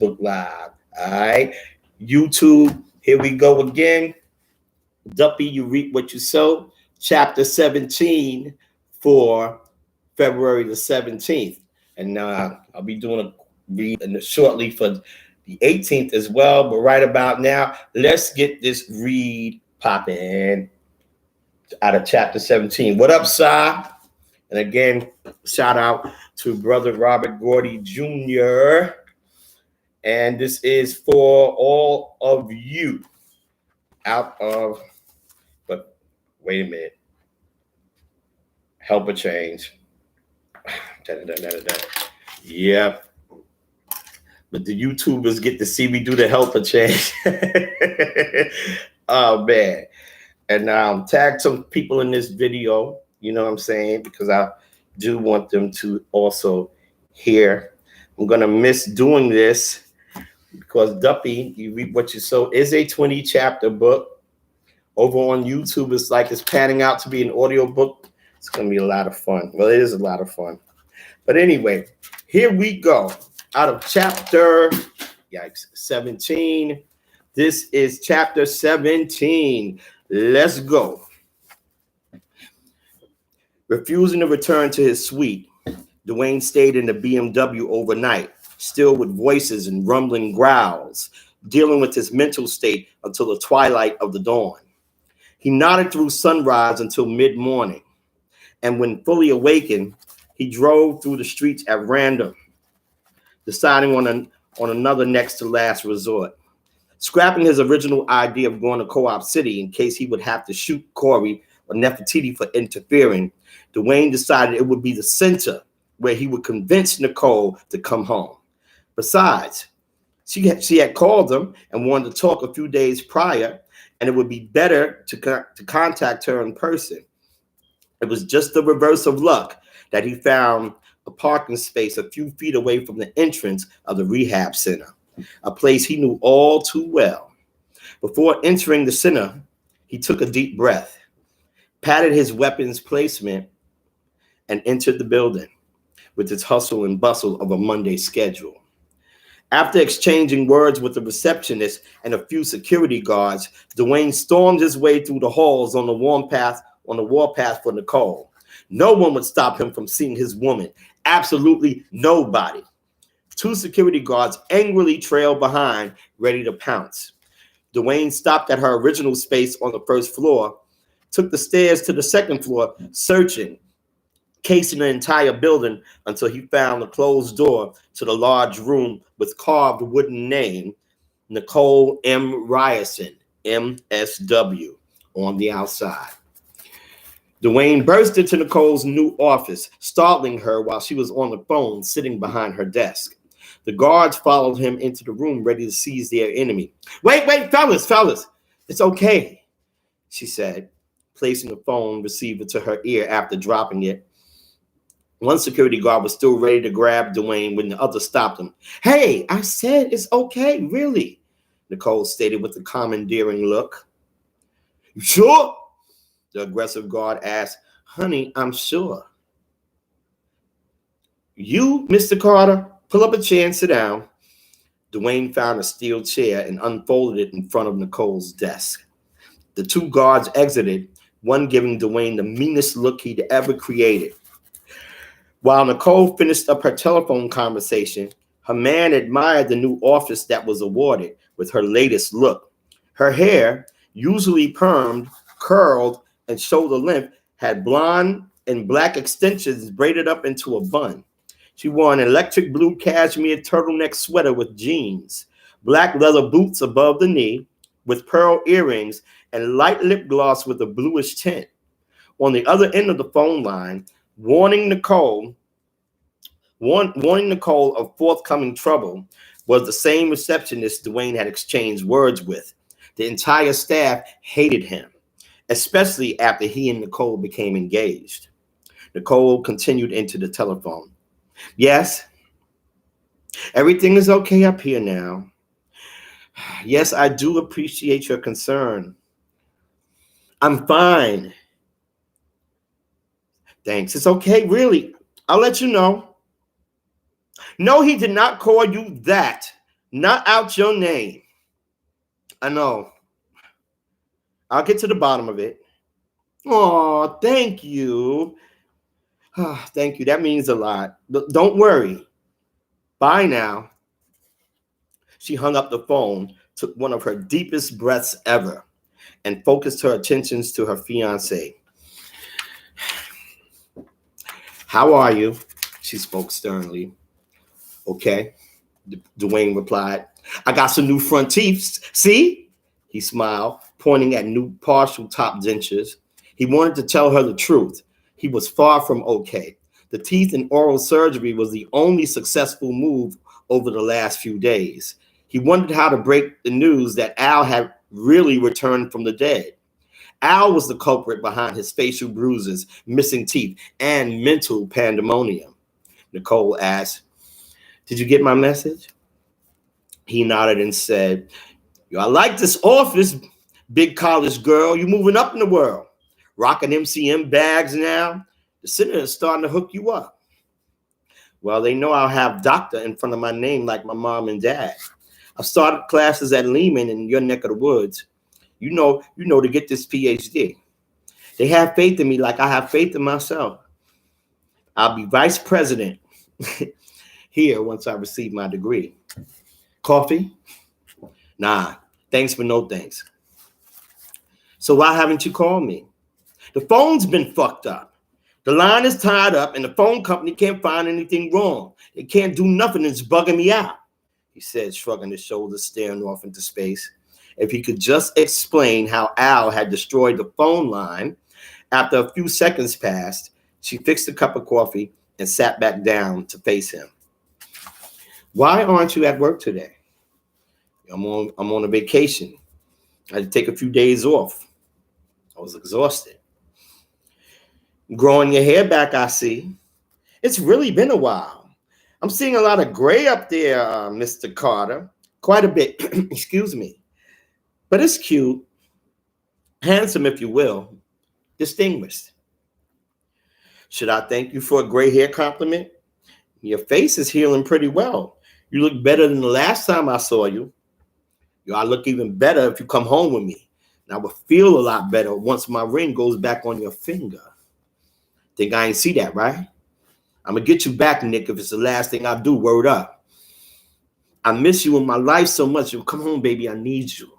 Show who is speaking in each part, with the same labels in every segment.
Speaker 1: Facebook Live. All right. YouTube, here we go again. Duppy, you reap what you sow. Chapter 17 for February the 17th. And I'll be doing a read shortly for the 18th as well. But right about now, let's get this read popping out of chapter 17. What up, Si? And again, shout out to brother Robert Gordy Jr. And this is for all of you out of, but wait a minute. Help a change. Yep. But the YouTubers get to see me do the help a change. Oh, man. And tag some people in this video, you know what I'm saying? Because I do want them to also hear. I'm going to miss doing this because Duppy, You Reap What You Sow is a 20 chapter book. Over on YouTube, it's like it's panning out to be an audio book. It's going to be a lot of fun. Well, it is a lot of fun. But anyway, here we go. Out of chapter 17. This is chapter 17. Let's go. Refusing to return to his suite, Dwayne stayed in the BMW overnight, still with voices and rumbling growls, dealing with his mental state until the twilight of the dawn. He nodded through sunrise until mid-morning, and when fully awakened, he drove through the streets at random, deciding on another next to last resort. Scrapping his original idea of going to Co-op City in case he would have to shoot Corey or Nefertiti for interfering, Dwayne decided it would be the center where he would convince Nicole to come home. Besides, she had called him and wanted to talk a few days prior, and it would be better to contact her in person. It was just the reverse of luck that he found a parking space a few feet away from the entrance of the rehab center, a place he knew all too well. Before entering the center, he took a deep breath, patted his weapons placement, and entered the building with its hustle and bustle of a Monday schedule. After exchanging words with the receptionist and a few security guards, Dwayne stormed his way through the halls on the warpath for Nicole. No one would stop him from seeing his woman. Absolutely nobody. Two security guards angrily trailed behind, ready to pounce. Dwayne stopped at her original space on the first floor, took the stairs to the second floor, searching, casing the entire building until he found the closed door to the large room with carved wooden name, Nicole M. Ryerson, MSW, on the outside. Dwayne burst into Nicole's new office, startling her while she was on the phone sitting behind her desk. The guards followed him into the room, ready to seize their enemy. Wait, fellas, it's okay, she said, placing the phone receiver to her ear after dropping it. One security guard was still ready to grab Dwayne when the other stopped him. Hey, I said it's okay, really, Nicole stated with a commandeering look. You sure? The aggressive guard asked. Honey, I'm sure. You, Mr. Carter, pull up a chair and sit down. Dwayne found a steel chair and unfolded it in front of Nicole's desk. The two guards exited, one giving Dwayne the meanest look he'd ever created. While Nicole finished up her telephone conversation, her man admired the new office that was awarded with her latest look. Her hair, usually permed, curled, and shoulder length, had blonde and black extensions braided up into a bun. She wore an electric blue cashmere turtleneck sweater with jeans, black leather boots above the knee with pearl earrings, and light lip gloss with a bluish tint. On the other end of the phone line, warning Nicole of forthcoming trouble, was the same receptionist Dwayne had exchanged words with. The entire staff hated him, especially after he and Nicole became engaged. Nicole continued into the telephone. Yes, everything is okay up here now. Yes, I do appreciate your concern. I'm fine. Thanks. It's okay, really. I'll let you know. No, he did not call you that, Not out your name. I know. I'll get to the bottom of it. Oh, thank you. Thank you. That means a lot. Don't worry. Bye now. She hung up the phone, took one of her deepest breaths ever, and focused her attentions to her fiancé. How are you? She spoke sternly. Okay, Dwayne replied. I got some new front teeth. See? He smiled, pointing at new partial top dentures. He wanted to tell her the truth. He was far from okay. The teeth and oral surgery was the only successful move over the last few days. He wondered how to break the news that Al had really returned from the dead. Al was the culprit behind his facial bruises, missing teeth, and mental pandemonium. Nicole asked, did you get my message? He nodded and said, I like this office, big college girl. You moving up in the world. Rocking MCM bags now. The center is starting to hook you up. Well, they know I'll have doctor in front of my name like my mom and dad. I've started classes at Lehman in your neck of the woods. You know to get this PhD. They have faith in me like I have faith in myself. I'll be vice president here once I receive my degree. Coffee? Nah, thanks but no thanks. So why haven't you called me? The phone's been fucked up. The line is tied up and the phone company can't find anything wrong. They can't do nothing. It's bugging me out, he said, shrugging his shoulders, staring off into space. If he could just explain how Al had destroyed the phone line. After a few seconds passed, she fixed a cup of coffee and sat back down to face him. Why aren't you at work today? I'm on a vacation. I had to take a few days off. I was exhausted. Growing your hair back, I see. It's really been a while. I'm seeing a lot of gray up there, Mr. Carter. Quite a bit, excuse me. But it's cute. Handsome, if you will. Distinguished. Should I thank you for a gray hair compliment? Your face is healing pretty well. You look better than the last time I saw you. I look even better if you come home with me. And I will feel a lot better once my ring goes back on your finger. Think I ain't see that, right? I'm going to get you back, Nick, if it's the last thing I do. Word up. I miss you in my life so much. Come home, baby. I need you.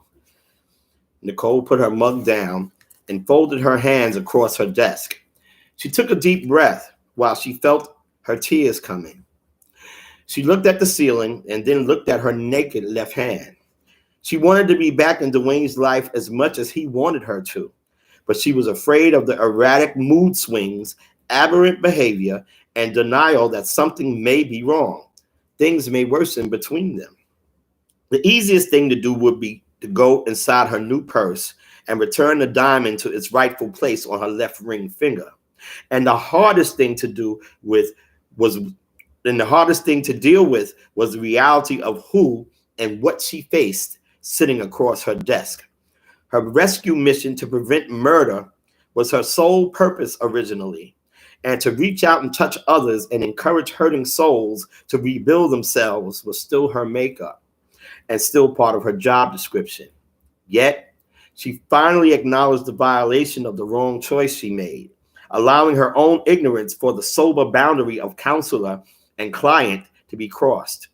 Speaker 1: Nicole put her mug down and folded her hands across her desk. She took a deep breath while she felt her tears coming. She looked at the ceiling and then looked at her naked left hand. She wanted to be back in Dwayne's life as much as he wanted her to, but she was afraid of the erratic mood swings, aberrant behavior, and denial that something may be wrong. Things may worsen between them. The easiest thing to do would be to go inside her new purse and return the diamond to its rightful place on her left ring finger. And the hardest thing to deal with was the reality of who and what she faced sitting across her desk. Her rescue mission to prevent murder was her sole purpose originally, and to reach out and touch others and encourage hurting souls to rebuild themselves was still her makeup and still part of her job description. Yet, she finally acknowledged the violation of the wrong choice she made, allowing her own ignorance for the sober boundary of counselor and client to be crossed.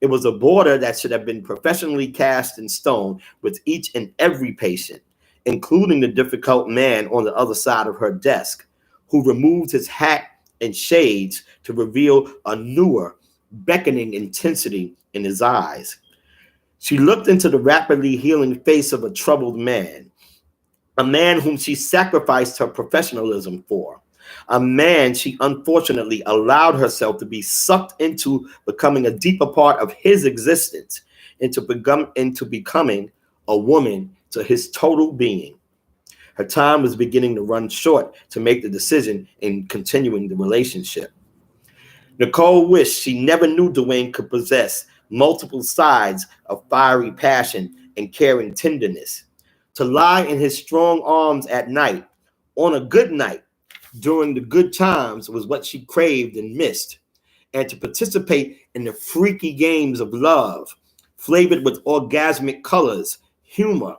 Speaker 1: It was a border that should have been professionally cast in stone with each and every patient, including the difficult man on the other side of her desk, who removed his hat and shades to reveal a newer, beckoning intensity in his eyes. She looked into the rapidly healing face of a troubled man, a man whom she sacrificed her professionalism for, a man she unfortunately allowed herself to be sucked into becoming a deeper part of his existence, into becoming a woman to his total being. Her time was beginning to run short to make the decision in continuing the relationship. Nicole wished she never knew Dwayne could possess multiple sides of fiery passion and caring tenderness. To lie in his strong arms at night, on a good night, during the good times was what she craved and missed. And to participate in the freaky games of love, flavored with orgasmic colors, humor,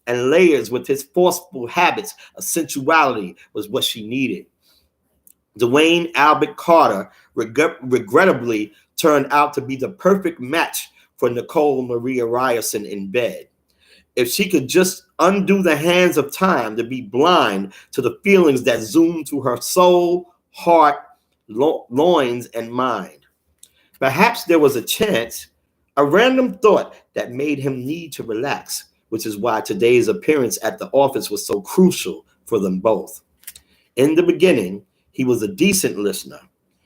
Speaker 1: and layers with his forceful habits of sensuality was what she needed. Dwayne Albert Carter regrettably turned out to be the perfect match for Nicole Maria Ryerson in bed. If she could just undo the hands of time to be blind to the feelings that zoomed through her soul, heart, loins, and mind. Perhaps there was a chance, a random thought that made him need to relax, which is why today's appearance at the office was so crucial for them both. In the beginning, he was a decent listener.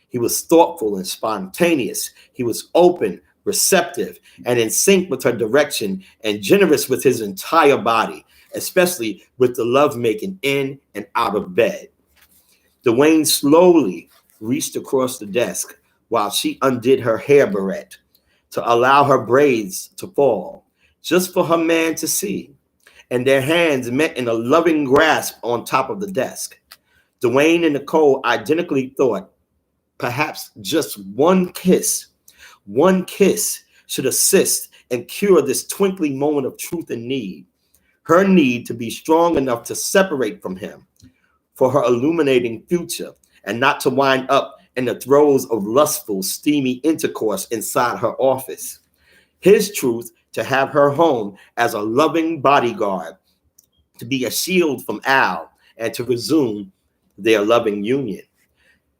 Speaker 1: He was thoughtful and spontaneous. He was open, receptive, and in sync with her direction, and generous with his entire body, especially with the lovemaking in and out of bed. Dwayne slowly reached across the desk while she undid her hair barrette to allow her braids to fall, just for her man to see, and their hands met in a loving grasp on top of the desk. Dwayne and Nicole identically thought perhaps just one kiss should assist and cure this twinkling moment of truth and need, her need to be strong enough to separate from him for her illuminating future and not to wind up in the throes of lustful, steamy intercourse inside her office. His truth to have her home as a loving bodyguard, to be a shield from Al, and to resume their loving union.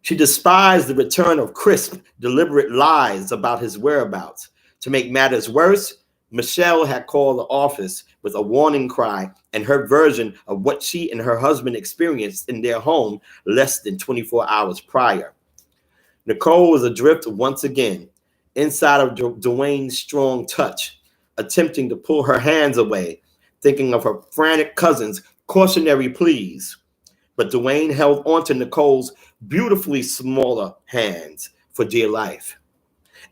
Speaker 1: She despised the return of crisp, deliberate lies about his whereabouts. To make matters worse, Michelle had called the office with a warning cry and her version of what she and her husband experienced in their home less than 24 hours prior. Nicole was adrift once again, inside of Dwayne's strong touch, attempting to pull her hands away, thinking of her frantic cousin's cautionary pleas. But Dwayne held onto Nicole's beautifully smaller hands for dear life.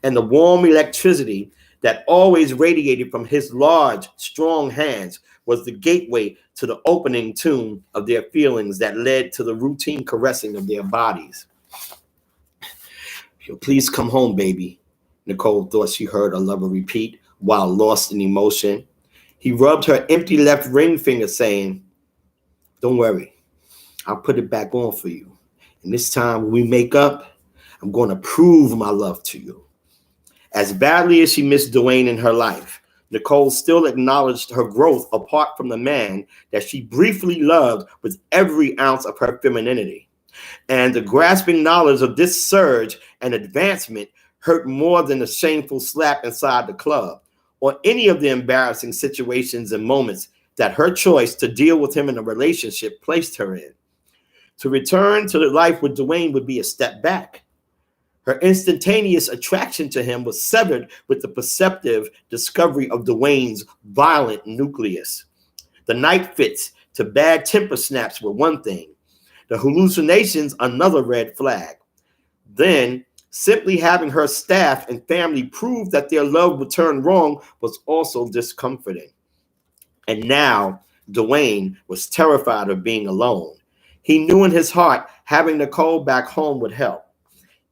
Speaker 1: And the warm electricity that always radiated from his large, strong hands was the gateway to the opening tune of their feelings that led to the routine caressing of their bodies. Please come home, baby, Nicole thought she heard her lover repeat while lost in emotion. He rubbed her empty left ring finger, saying, "Don't worry, I'll put it back on for you. And this time when we make up, I'm going to prove my love to you." As badly as she missed Dwayne in her life, Nicole still acknowledged her growth apart from the man that she briefly loved with every ounce of her femininity. And the grasping knowledge of this surge and advancement hurt more than the shameful slap inside the club or any of the embarrassing situations and moments that her choice to deal with him in a relationship placed her in. To return to the life with Dwayne would be a step back. Her instantaneous attraction to him was severed with the perceptive discovery of Dwayne's violent nucleus. The night fits to bad temper snaps were one thing. The hallucinations, another red flag. Then, simply having her staff and family prove that their love would turn wrong was also discomforting. And now, Dwayne was terrified of being alone. He knew in his heart having Nicole back home would help.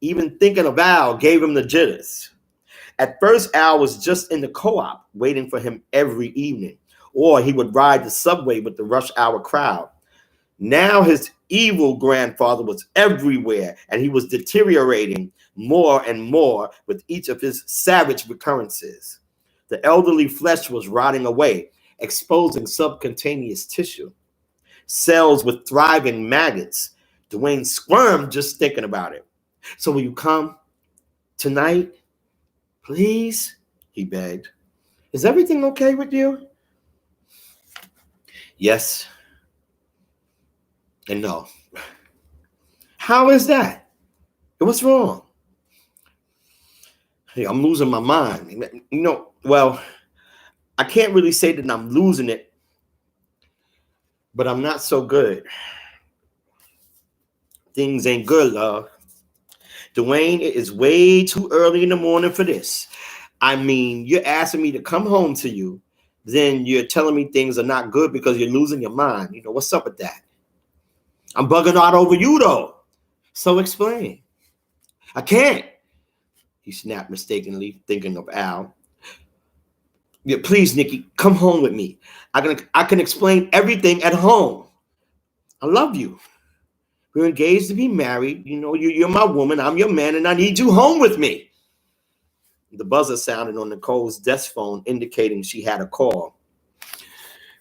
Speaker 1: Even thinking of Al gave him the jitters. At first, Al was just in the co-op waiting for him every evening, or he would ride the subway with the rush hour crowd. Now his evil grandfather was everywhere, and he was deteriorating more and more with each of his savage recurrences. The elderly flesh was rotting away, exposing subcutaneous tissue. Cells with thriving maggots. Dwayne squirmed just thinking about it. "So will you come tonight, please?" he begged. "Is everything okay with you?" Yes and no. "How is that? What's wrong?" "Hey, I'm losing my mind. Well, I can't really say that I'm losing it, but I'm not so good. Things ain't good, love. Dwayne, it is way too early in the morning for this. I mean, you're asking me to come home to you, then you're telling me things are not good because you're losing your mind. What's up with that? I'm bugging out over you, though. So explain." "I can't," he snapped, mistakenly thinking of Al. Yeah, please, Nikki, come home with me. I can explain everything at home. I love you. We're engaged to be married. You know, you're my woman. I'm your man, and I need you home with me. The buzzer sounded on Nicole's desk phone, indicating she had a call.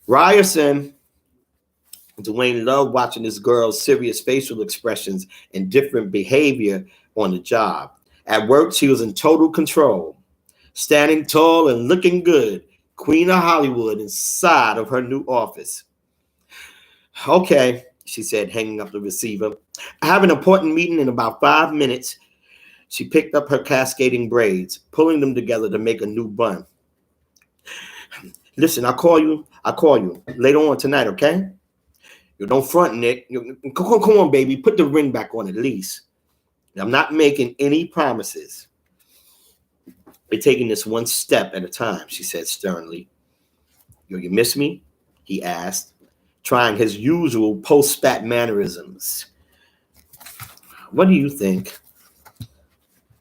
Speaker 1: Ryerson. Dwayne loved watching this girl's serious facial expressions and different behavior on the job. At work, she was in total control, standing tall and looking good, Queen of Hollywood inside of her new office. Okay, she said, hanging up the receiver. I have an important meeting in about 5 minutes. She picked up her cascading braids, pulling them together to make a new bun. Listen, I'll call you later on tonight, okay? You don't front, Nick. Come on, baby. Put the ring back on at least. I'm not making any promises. We're taking this one step at a time, she said sternly. You miss me? He asked, trying his usual post-spat mannerisms. What do you think?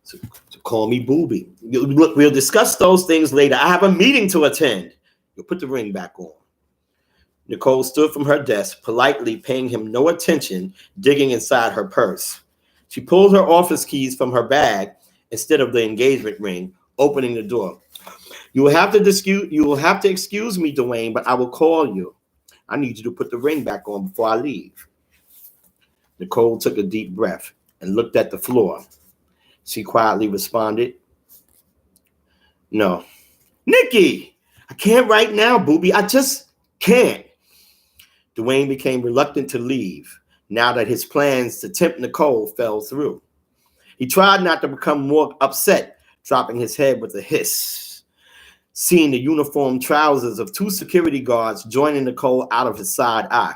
Speaker 1: So call me Booby. Look, we'll discuss those things later. I have a meeting to attend. You'll put the ring back on. Nicole stood from her desk, politely paying him no attention, digging inside her purse. She pulled her office keys from her bag instead of the engagement ring, opening the door. You will have to excuse me, Dwayne, but I will call you. I need you to put the ring back on before I leave. Nicole took a deep breath and looked at the floor. She quietly responded, no. Nikki, I can't right now, Booby. I just can't. Dwayne became reluctant to leave now that his plans to tempt Nicole fell through. He tried not to become more upset, dropping his head with a hiss, seeing the uniformed trousers of 2 security guards joining Nicole out of his side eye.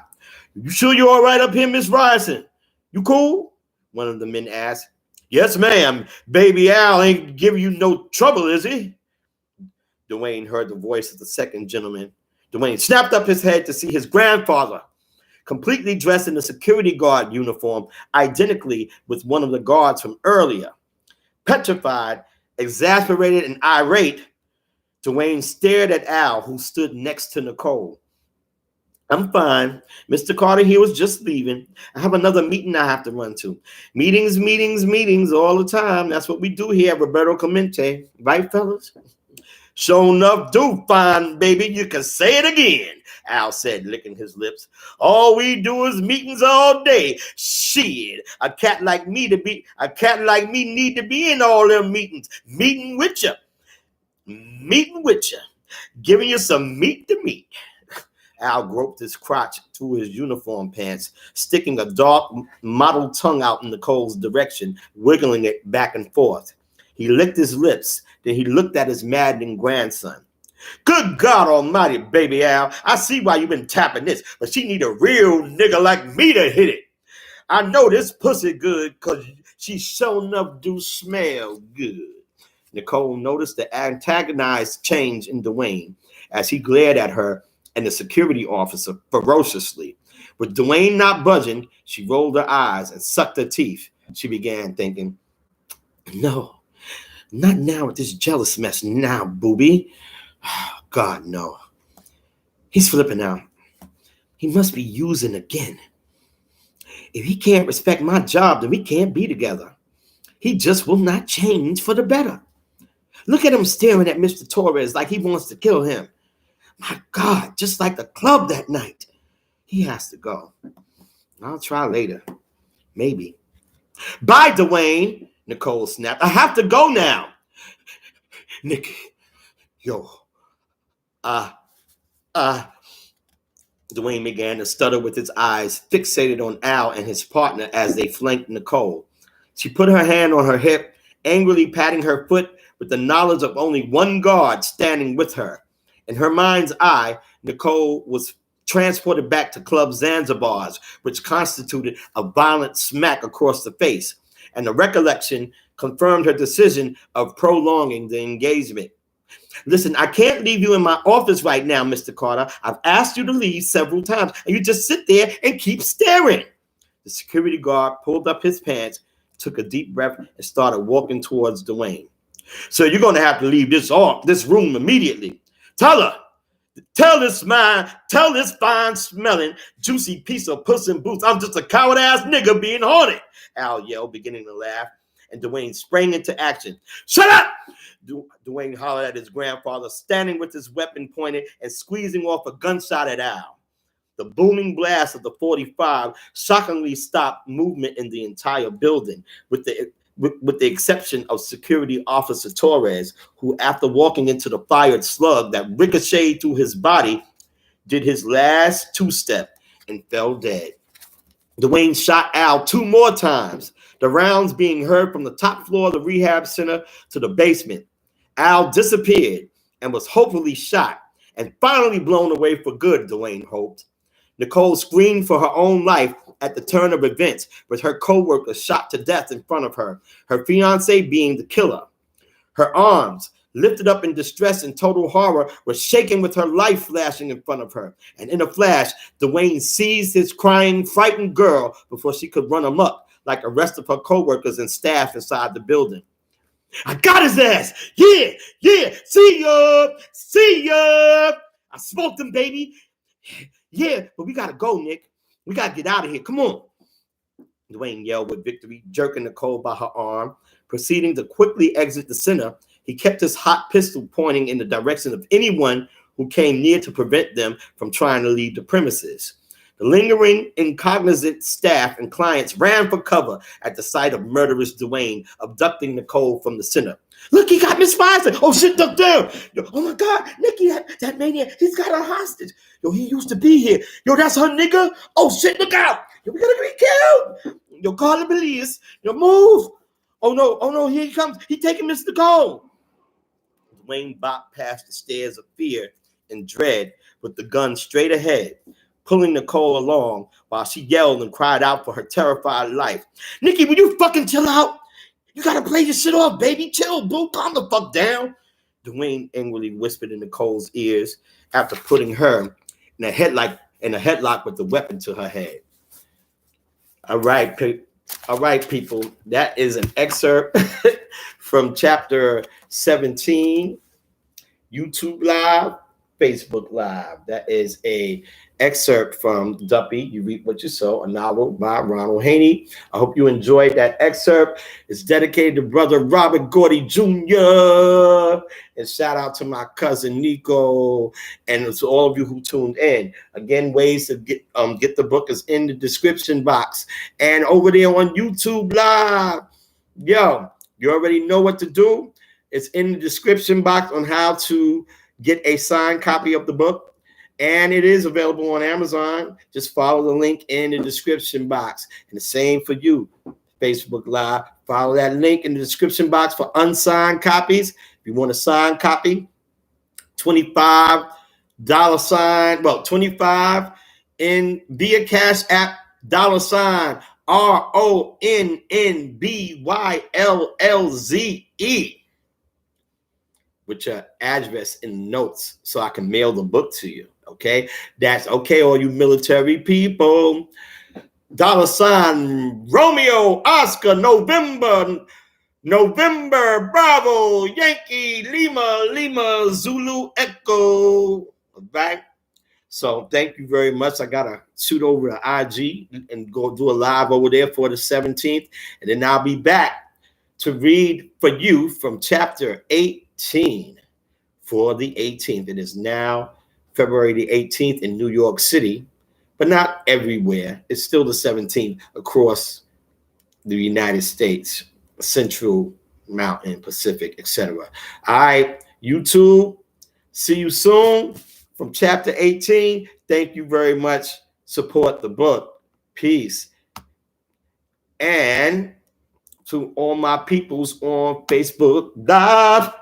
Speaker 1: You sure you're all right up here, Miss Ryerson? You cool? One of the men asked. Yes, ma'am. Baby Al ain't giving you no trouble, is he? Dwayne heard the voice of the second gentleman. Dwayne snapped up his head to see his grandfather, completely dressed in a security guard uniform, identically with one of the guards from earlier. Petrified, exasperated, and irate, Dwayne stared at Al, who stood next to Nicole. I'm fine. Mr. Carter here was just leaving. I have another meeting I have to run to. Meetings all the time. That's what we do here at Roberto Clemente. Right, fellas? Sure enough, do fine, baby. You can say it again, Al said, licking his lips. All we do is meetings all day. Shit, a cat like me need to be in all them meetings. Meeting with you. Giving you some meat to meet. Al groped his crotch through his uniform pants, sticking a dark mottled tongue out in Nicole's direction, wiggling it back and forth. He licked his lips. Then he looked at his maddening grandson. Good God almighty, baby Al. I see why you've been tapping this, but she need a real nigga like me to hit it. I know this pussy good because she sure enough do smell good. Nicole noticed the antagonized change in Dwayne as he glared at her and the security officer ferociously. With Dwayne not budging, she rolled her eyes and sucked her teeth. She began thinking, no. Not now with this jealous mess now, Booby. Oh, God, no. He's flipping out. He must be using again. If he can't respect my job, then we can't be together. He just will not change for the better. Look at him staring at Mr. Torres like he wants to kill him. My God, just like the club that night. He has to go. I'll try later. Maybe. Bye, Dwayne. Nicole snapped. I have to go now. Nick, yo, Dwayne began to stutter with his eyes fixated on Al and his partner as they flanked Nicole. She put her hand on her hip, angrily patting her foot with the knowledge of only one guard standing with her. In her mind's eye, Nicole was transported back to Club Zanzibar's, which constituted a violent smack across the face. And the recollection confirmed her decision of prolonging the engagement. Listen, I can't leave you in my office right now, Mr. Carter. I've asked you to leave several times, and you just sit there and keep staring. The security guard pulled up his pants, took a deep breath, and started walking towards Dwayne. So you're going to have to leave this room immediately. Tell this fine smelling, juicy piece of puss in boots, I'm just a coward ass nigga being haunted. Al yelled, beginning to laugh, and Dwayne sprang into action. Shut up! Dwayne hollered at his grandfather, standing with his weapon pointed and squeezing off a gunshot at Al. The booming blast of the 45 shockingly stopped movement in the entire building, with the exception of security officer Torres, who, after walking into the fired slug that ricocheted through his body, did his last two-step and fell dead. Dwayne shot Al 2 more times, the rounds being heard from the top floor of the rehab center to the basement. Al disappeared and was hopefully shot and finally blown away for good, Dwayne hoped. Nicole screamed for her own life at the turn of events, with her co-worker shot to death in front of her, her fiance being the killer. Her arms, lifted up in distress and total horror, were shaking with her life flashing in front of her. And in a flash, Dwayne seized his crying, frightened girl before she could run amok, like the rest of her co-workers and staff inside the building. I got his ass! Yeah! See ya! I smoked him, baby! Yeah, but we gotta go, Nick. We gotta get out of here. Come on. Dwayne yelled with victory, jerking Nicole by her arm. Proceeding to quickly exit the center, he kept his hot pistol pointing in the direction of anyone who came near to prevent them from trying to leave the premises. The lingering, incognizant staff and clients ran for cover at the sight of murderous Dwayne abducting Nicole from the center. Look, he got Miss Pfizer. Oh, shit, duck down. Yo, oh, my God, Nicky, that maniac, he's got her hostage. Yo, he used to be here. Yo, that's her nigga. Oh, shit, look out. Yo, we gotta be killed. Yo, call the police. Yo, move. Oh, no, here he comes. He taking Miss Nicole. Dwayne bopped past the stairs of fear and dread with the gun straight ahead, pulling Nicole along while she yelled and cried out for her terrified life. Nicky, will you fucking chill out? You gotta play your shit off, baby. Chill, boo. Calm the fuck down. Dwayne angrily whispered in Nicole's ears after putting her in a headlock with the weapon to her head. All right, people. That is an excerpt from chapter 17, YouTube Live, Facebook Live. That is a excerpt from Duppy, You Reap What You Sow, a novel by Ronald Haynie. I hope you enjoyed that excerpt. It's dedicated to brother Robert Gordy Jr. And shout out to my cousin Nico and to all of you who tuned in. Again, ways to get the book is in the description box and over there on YouTube Live. Yo, you already know what to do. It's in the description box on how to get a signed copy of the book. And it is available on Amazon. Just follow the link in the description box. And the same for you, Facebook Live. Follow that link in the description box for unsigned copies. If you want a signed copy, $25 sign, well, 25 in via Cash App, $RONNBYLLZE. With your address in notes so I can mail the book to you. Okay, that's okay, all you military people. $ Romeo Oscar November Bravo Yankee Lima Zulu Echo. All right. So thank you very much. I gotta shoot over to IG and go do a live over there for the 17th, and then I'll be back to read for you from chapter 18 for the 18th. It is now February the 18th in New York City, but not everywhere. It's still the 17th across the United States, Central, Mountain, Pacific, etc. All right, YouTube, see you soon from chapter 18. Thank you very much. Support the book. Peace. And to all my peoples on Facebook Live.